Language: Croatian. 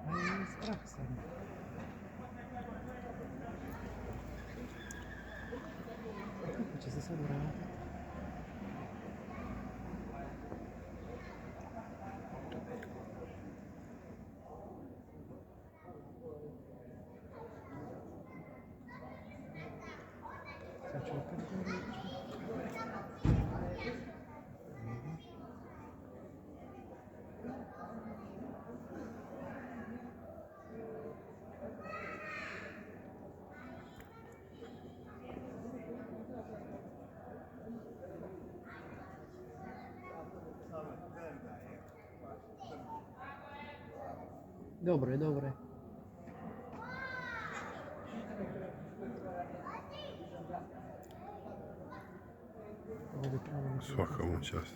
A i strach sam. Kako će se sad vratiti? Sad ću opet gore ići. Dobro je, dobro je. Ovdje pravo. Svaka mu čast.